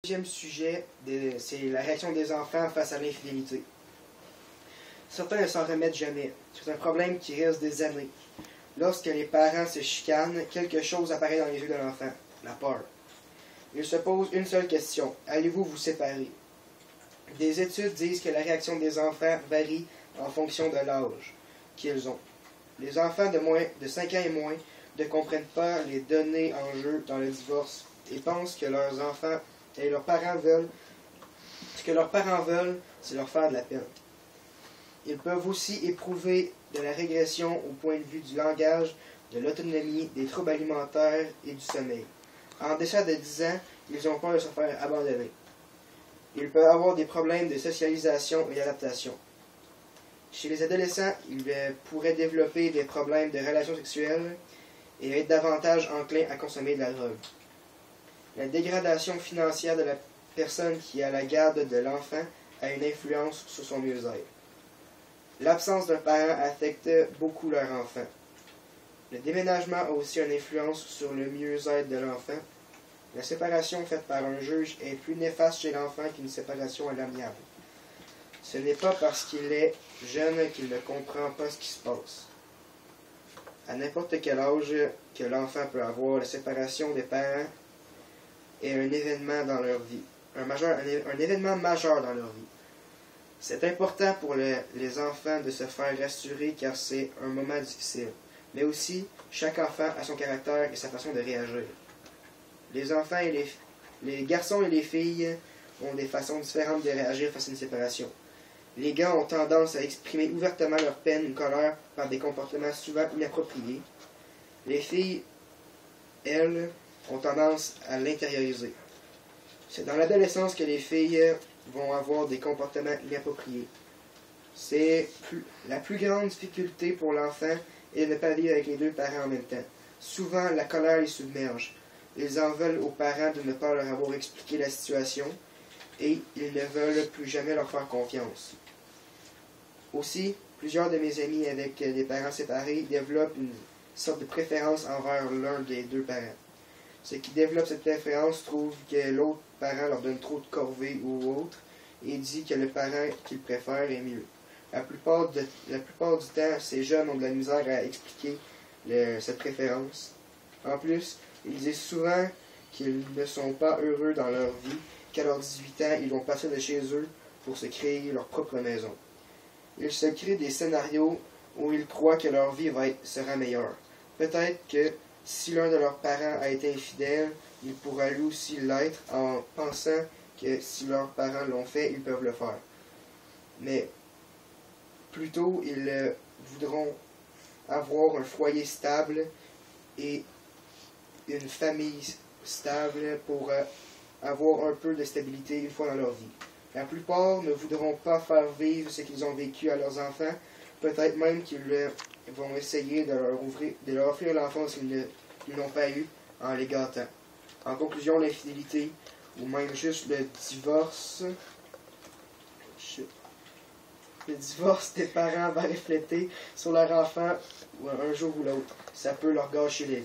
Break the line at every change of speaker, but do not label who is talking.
Deuxième sujet, c'est la réaction des enfants face à l'infidélité. Certains ne s'en remettent jamais. C'est un problème qui reste des années. Lorsque les parents se chicanent, quelque chose apparaît dans les yeux de l'enfant, la peur. Il se pose une seule question, allez-vous vous séparer? Des études disent que la réaction des enfants varie en fonction de l'âge qu'ils ont. Les enfants de 5 ans et moins ne comprennent pas les données en jeu dans le divorce et pensent que leurs enfants et leurs parents veulent, ce que leurs parents veulent, c'est leur faire de la peine. Ils peuvent aussi éprouver de la régression au point de vue du langage, de l'autonomie, des troubles alimentaires et du sommeil. En deçà de 10 ans, ils ont peur de se faire abandonner. Ils peuvent avoir des problèmes de socialisation et d'adaptation. Chez les adolescents, ils pourraient développer des problèmes de relations sexuelles et être davantage enclins à consommer de la drogue. La dégradation financière de la personne qui a la garde de l'enfant a une influence sur son mieux-être. L'absence d'un parent affecte beaucoup leur enfant. Le déménagement a aussi une influence sur le mieux-être de l'enfant. La séparation faite par un juge est plus néfaste chez l'enfant qu'une séparation à l'amiable. Ce n'est pas parce qu'il est jeune qu'il ne comprend pas ce qui se passe. À n'importe quel âge que l'enfant peut avoir, la séparation des parents est un événement dans leur vie, un événement majeur dans leur vie. C'est important pour les enfants de se faire rassurer car c'est un moment difficile. Mais aussi, chaque enfant a son caractère et sa façon de réagir. Les enfants et les garçons et les filles ont des façons différentes de réagir face à une séparation. Les gars ont tendance à exprimer ouvertement leur peine ou colère par des comportements souvent inappropriés. Les filles, elles, ont tendance à l'intérioriser. C'est dans l'adolescence que les filles vont avoir des comportements inappropriés. C'est la plus grande difficulté pour l'enfant est de ne pas vivre avec les deux parents en même temps. Souvent, la colère les submerge. Ils en veulent aux parents de ne pas leur avoir expliqué la situation et ils ne veulent plus jamais leur faire confiance. Aussi, plusieurs de mes amis avec des parents séparés développent une sorte de préférence envers l'un des deux parents. Ceux qui développent cette préférence trouvent que l'autre parent leur donne trop de corvées ou autre et dit que le parent qu'ils préfèrent est mieux. La plupart du temps, ces jeunes ont de la misère à expliquer cette préférence. En plus, ils disent souvent qu'ils ne sont pas heureux dans leur vie, qu'à leurs 18 ans, ils vont passer de chez eux pour se créer leur propre maison. Ils se créent des scénarios où ils croient que leur vie sera meilleure. Peut-être que si l'un de leurs parents a été infidèle, il pourra lui aussi l'être en pensant que si leurs parents l'ont fait, ils peuvent le faire. Mais plutôt, ils voudront avoir un foyer stable et une famille stable pour avoir un peu de stabilité une fois dans leur vie. La plupart ne voudront pas faire vivre ce qu'ils ont vécu à leurs enfants, peut-être même qu'ils vont essayer de leur offrir l'enfance qu'ils n'ont pas eu en les gâtant. En conclusion, l'infidélité, ou même juste le divorce des parents va refléter sur leur enfant un jour ou l'autre. Ça peut leur gâcher la vie.